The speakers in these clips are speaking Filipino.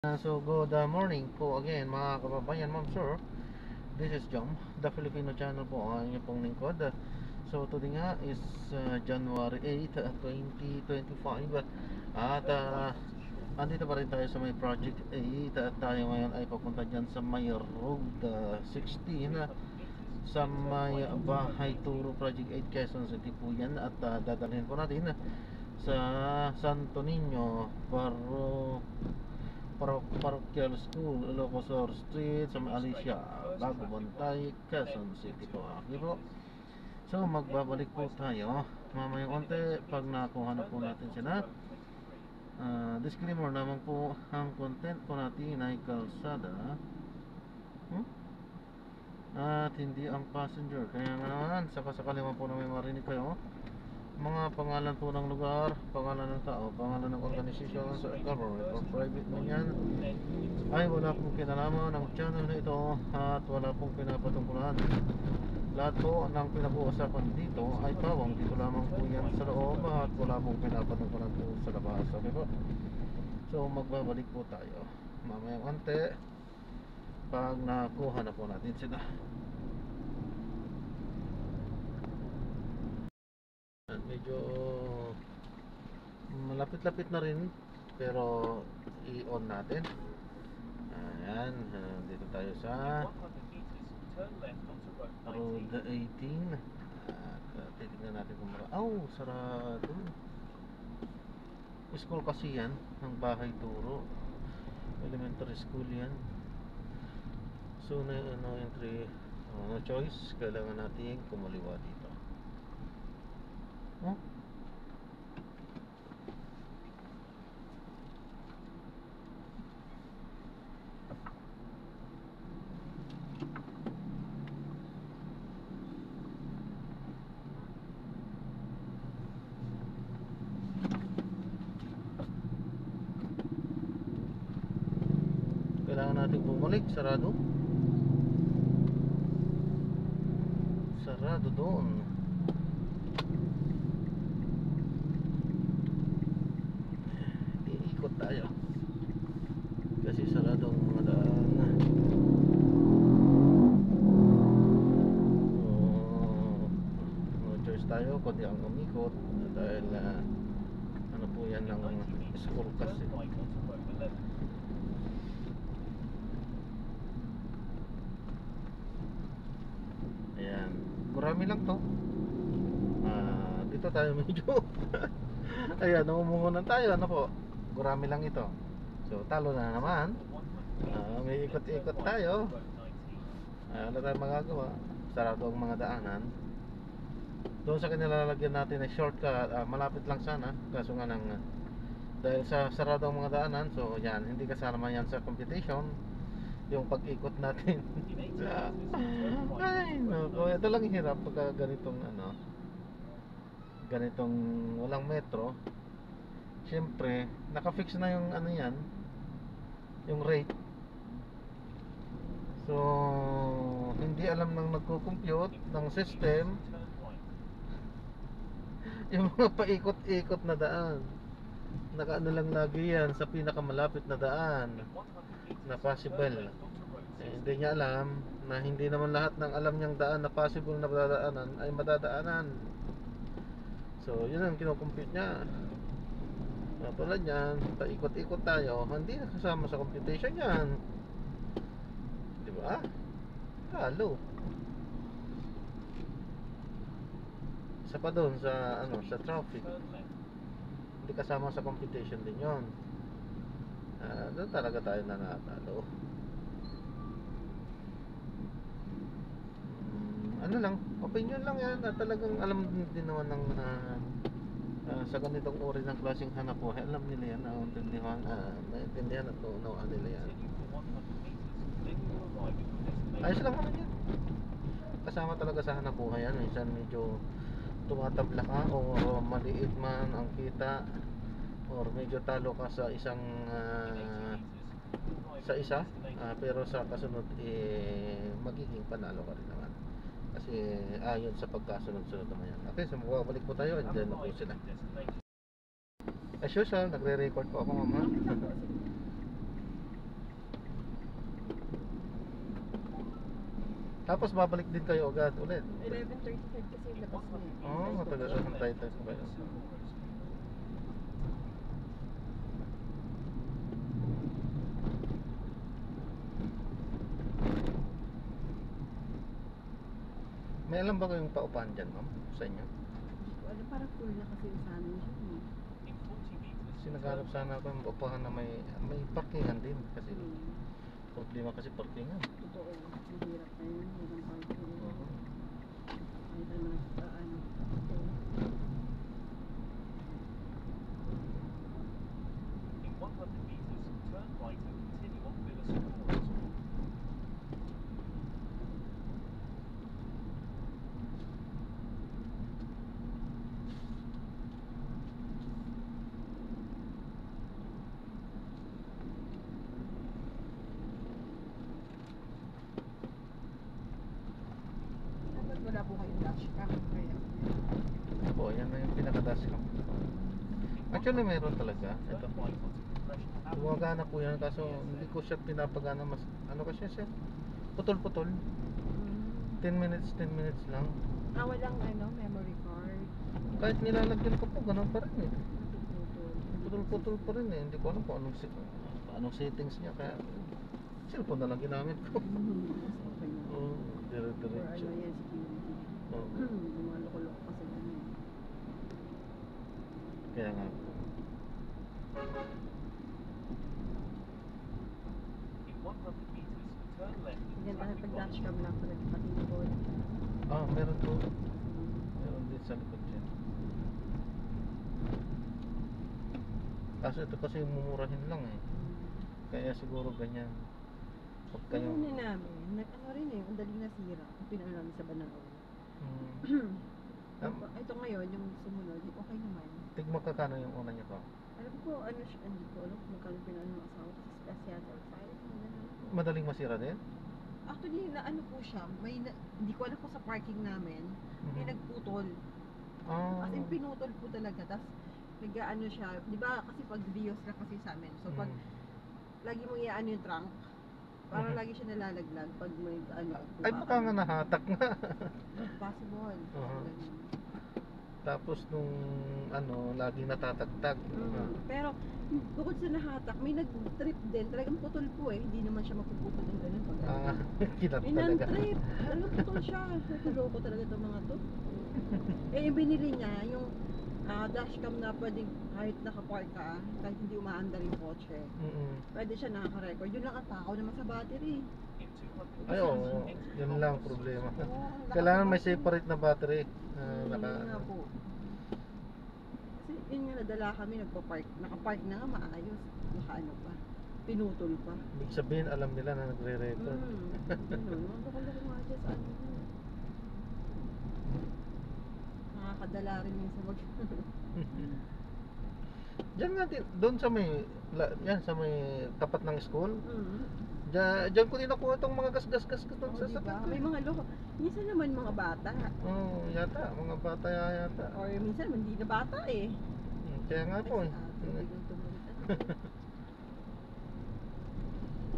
So good morning po again mga kababayan, ma'am sir. This is Jom, the Filipino channel po ang inyong pong lingkod. So today nga is January 8, 2025. At andito pa rin tayo sa may Project 8. At tayo ngayon ay papunta dyan sa may Road 16 sa may Bahay Turo Project 8 Quezon City po yan. At dadalhin po natin sa Santo Niño Parochial School, Ilocosor Street, sa Alicia, Bago Bantay, Quezon City po. Okay po. So magbabalik po tayo mamaya konti pag nakuha na po natin sila. Disclaimer naman po, ang content po natin ay kalsada at hindi ang passenger. Kaya nga naman, sakasakali man po na may marinig kayo mga pangalan po ng lugar, pangalan ng tao, pangalan ng organisasyon sa government or private man yan, ay wala pong kinalaman ng channel na ito at wala pong pinapatungkulan. Lahat po ng pinag-uusapan dito ay pawang dito lamang po yan sa loob at wala pong pinapatungkulan po sa labas. Okay po? So magbabalik po tayo mamaya konti pag nakuha na po natin sila. Medyo malapit-lapit na rin pero i-on natin. Ayan, dito tayo sa Road 18. At titignan natin kung sarado. School kasi yan, ng Bahay Turo, elementary school yan. So no entry, no choice, kailangan natin kumaliwa dito. Kailangan natin bumalik, sarado doon. Iikot tayo kasi sarado ang mga daan. No choice tayo kundi ang umikot dahil ano po yan ng school kasi. Ayan, marami lang to. Dito tayo medyo ayan, namumuhunan tayo. Ano po, gurami lang ito. So talo na naman. May ikot-ikot tayo. Ano tayo magagawa? Sarado ang mga daanan. Doon sa kanila lalagyan natin na shortcut, malapit lang sana. Kaso nga dahil sa sarado ang mga daanan, so yan, hindi kasama yan sa computation yung pag-ikot natin. Ay no, ito lang hirap pagka ganitong walang metro. Siyempre naka-fix na yung yan, yung rate. So hindi alam ng nagko-compute ng system yung mga paikot-ikot na daan. Nakaano lang lagi yan sa pinakamalapit na daan na possible. Hindi niya alam na hindi naman lahat ng alam niyang daan na possible na madadaanan ay madadaanan. So yun ang kinocompute niya. Tulad yan, paikot-ikot tayo, hindi nakasama sa computation yan. Diba? Halo. Isa pa doon sa sa traffic, hindi kasama sa computation din yon. Doon talaga tayo nanatalo. Ano lang, opinion lang yan. Talagang alam din naman ng sa ganitong uri ng klaseng hanap buhay, alam nila yan, naintindihan at naunawaan nila yan. Ayos lang naman yan. Kasama talaga sa hanap buhay yan. Minsan medyo tumatabla ka o maliit man ang kita or medyo talo ka sa isang pero sa kasunod magiging panalo ka rin naman kasi ayon sa pagkasunod-sunod naman yan. Okay, so magbabalik po tayo. Andiyan na po sila. As usual, nagre-record po ako, mama. Tapos babalik din kayo agad ulit. 11:35 kasi yung labas niya. Oo, matagal ang tayo pa kayo. May alam ba kayong paupahan dyan, ma'am? Sa inyo? Hindi ko alam, parang full na kasi yung sa amin siya. Kasi naghanap sana ako ng paupahan na may parkingan din. Kasi problema kasi parkingan. Totoo, mahirap na yun. Walang parking. Oo. Ay, naman sa ano. In 100 meters, turn right and continue on Villa Square. Dapat wala po kayong dash cam. Kaya, Oo, yan na yung pinaka-dash cam. Actually, mayroon talaga. Ito. Gumagana po yan, kaso hindi ko siya pinapagana. Mas, ano kasi siya? Putol-putol. 10 minutes lang. walang ano, memory card. Kahit nilalagyan ko po, ganun pa rin eh. Natututol. Putol-putol pa rin eh. Hindi ko alam kung anong settings niya. Kaya, cellphone na lang ginamit ko. Okay na. Oo, Or dire-diretso. ano yan, security. Oo. Yung mga loko-loko kasi ano eh. Kaya nga po. In 100 meters, turn left and Ganyan tayo traffic pag dash light. cam lang pala patingkod. Ah, meron po. Meron din sa likod dyan. Kaso ito kasi mumurahin lang eh. Kaya siguro ganyan. Pag kayo... Ano na namin, ano rin eh, ang daling nasira. Pinano namin sa Banao. Ito ngayon, yung sumunod, okay naman. Tigmagkakano yung una niya pa? Alam ko, ano siya, hindi ko alam kung magkano pinano ng asawa kasi special or file. Madaling masira din? Actually, na ano po siya, hindi ko alam kung sa parking namin, may nagputol. Ah. As in, pinutol po talaga. Tapos, nag-ano siya, di ba kasi pag Vios na kasi sa amin. So, pag lagi mong iaano yung trunk, parang lagi siya nalalaglag pag may ano. Ay, baka nga nahatak nga. Possible. Ganun. Tapos nung ano, laging natatagtag. Pero, bukod sa nahatak, may nag-trip din. Talagang putol po eh. Hindi naman siya mapuputol ng ganun. Ah, kinat May talaga. non-trip. Talagang putol siya. Loko talaga itong mga to. Yung binili niya, yung dashcam na pwedeng kahit nakapark ka, kahit hindi umaandar yung kotse. Pwede siya nakaka-record. Yun lang ang takaw naman sa battery. In 200 Ay, oo. Yun lang ang problema. Kailangan may separate na battery. Yun nga po. Kasi yun nga nadala kami, nakapark na nga maayos. Nakaano pa. Pinutol pa. Ibig sabihin, alam nila na nagre-record. Ganun. Loko-loko nga dyan sa ano. Nakakadala rin yung sa mag... Diyan nga din, doon sa may, yan sa may tapat ng school. Diyan ko din nakuha itong mga gas-gas-gas ko doon sa diba? sakit. May mga loko. Minsan naman mga bata. Oo, yata, mga bata yata. Or minsan naman hindi na bata eh. Kaya nga po eh. Biglang tumulit.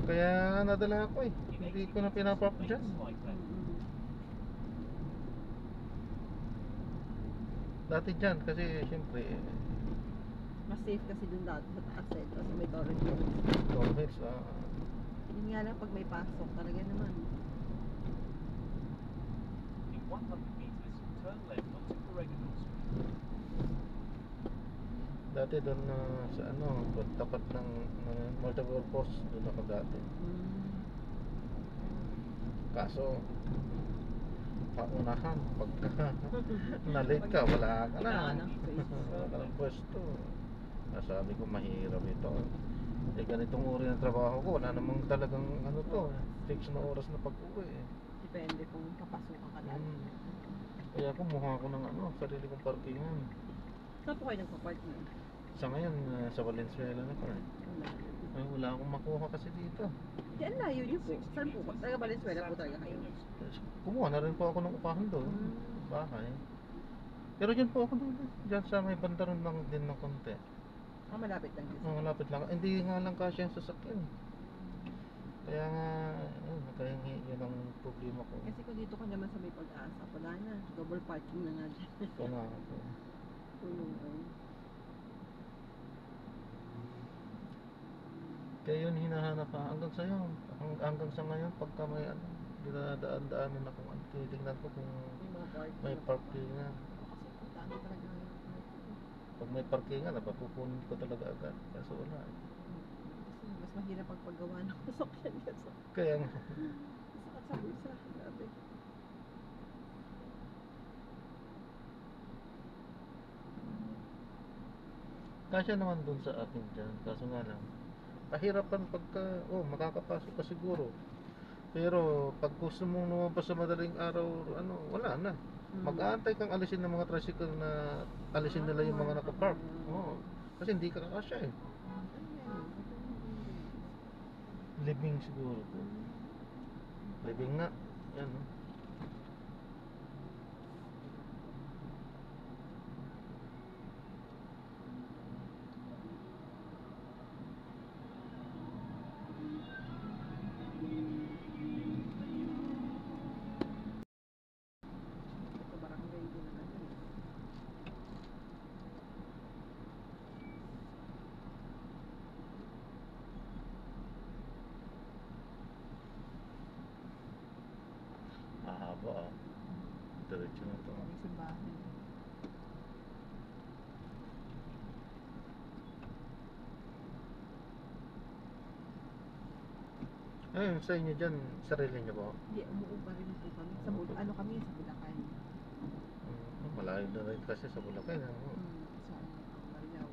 Kaya nadala ako eh. Hindi ko na pinapap dyan. Dati dyan kasi siyempre Mas safe kasi dun dati sa taas eh. Kasi may torrent hills. Torres, Yun nga lang pag may pasok talaga naman. In 100 meters, turn left onto Corregidor Street. dati doon na sa ano, tapat ng multiple post doon ako dati. Kaso paunahan pag na-late ka, wala ka na. Wala ka ng pwesto. Sabi ko mahirap ito. Eh ganitong uri ng trabaho ko, wala namang talagang ano to, fix na oras na pag-uwi eh. Depende kung papasukan ka lang. Kaya kumuha ko ng ano, sarili kong parkingan. Saan po kayo nagpa-park na? Sa ngayon, sa Valenzuela na pa eh. Ay, wala akong makuha kasi dito. Di, ang layo niyo po. Saan po? Taga Valenzuela po talaga kayo. Kumuha na rin po ako ng upahan doon. Bahay. Pero dyan po ako doon. Dyan sa may bandaron lang din ng konti. Malapit lang yun. Malapit lang. Hindi nga lang kasi ang sasakyan. Kaya nga, nakahingi yun ang problema ko. Kasi kung dito ka naman sa may Pag-asa, wala na. Double parking na nga dyan. Ito nga ako. Tulungan. Kaya yun hinahanap pa hanggang sa yun. Hanggang sa ngayon, pagka may ano, dinadaan-daanan akong ano, tinitingnan ko kung May mga parking. may parkingan. Kasi puntaan ko talaga ngayon. Pag may parkingan, pupunin ko talaga agad. Kaso wala eh. Kasi mas mahirap pagpagawa ng sasakyan kasi. Kaya nga. Sakit sa bulsa. Grabe. Kasya naman dun sa akin dyan. Kaso nga lang, kahirapan pagka, makakapasok ka siguro. Pero pag gusto mong lumabas sa madaling araw, ano, wala na. Mag-aantay kang alisin ng mga tricycle na alisin nila yung mga nakapark. Oo. Kasi hindi ka kakasya eh. Living siguro. Living na. Yan. No? Ito barangay din na ano. Mahaba ah. Diretso na to. May simbahan. Ayun, sa inyo dyan, sarili nyo ba? Hindi, umuupa rin po kami. Sa ano kami, sa Bulacan. Malayo na rin kasi sa Bulacan. Sa Marilaw.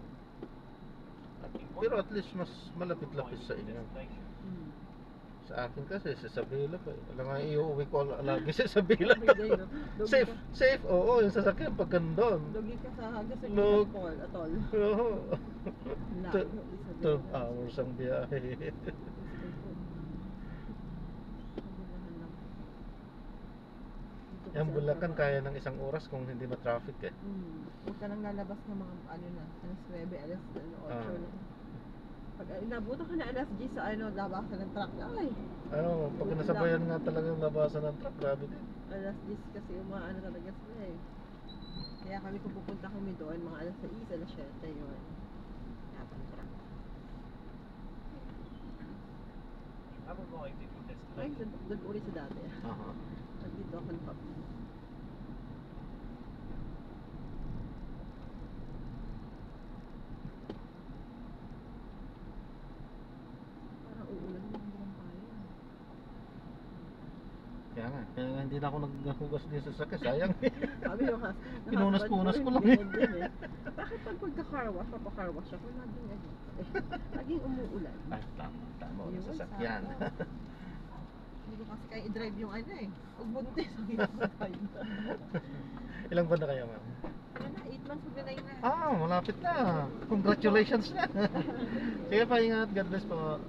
Pero at least mas malapit-lapit sa inyo. Sa akin kasi, sa Sabila pa eh. Alam nga, iuwi ko lagi sa Sabila. Safe, safe, oo, yung sasakyan pag gandun. Logi ka sa hagas sa Log. atol. Oo. Layo, 12 hours ang biyahe. Yung Bulacan kaya ng isang oras kung hindi ma-traffic eh. Huwag ka nang lalabas ng mga ano na, alas 9, alas 8 Ah. na. Pag inabuto ka na alas 10 sa ano, labasan ng truck. Ay, Ano, pag nasabayan nga talagang labasan ng truck, grabe din. alas 10 kasi umaano talaga sila eh. Kaya kami kung pupunta kami doon, mga alas 6, alas 7 yun. Tapang truck. You have arrived at your Ay, destination. doon uli sa dati. Aha. Nandito ako ng papi. Parang uulan na ang tayo. Kaya nga hindi na ako naghugas din sa sakya, sayang. Sabi yung Pinunas-punas ko lang. Bakit pag pagka-car wash, papa-car wash ako, laging ano, laging umuulan. Ay, tama Yun, na sasakyan. sana. Hindi ko kasi kaya i-drive yung ano eh. Huwag buntis, ang hirap na tayo. Ilang buwan na kayo, ma'am? Ano na, 8 months maglalay na. Malapit na. Congratulations na. Sige pa, ingat. God bless po.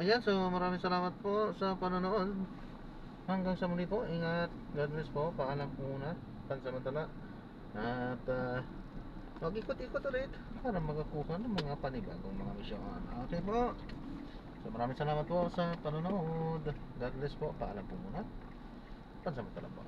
Ayan, so maraming salamat po sa panonood. Hanggang sa muli po, ingat. God bless po. Paalam po muna. Pansamantala. At mag-ikot-ikot ulit para makakuha ng mga panibagong mga misyon. Okay po. So maraming salamat po sa panonood. God bless po. Paalam po muna. Pansamantala po.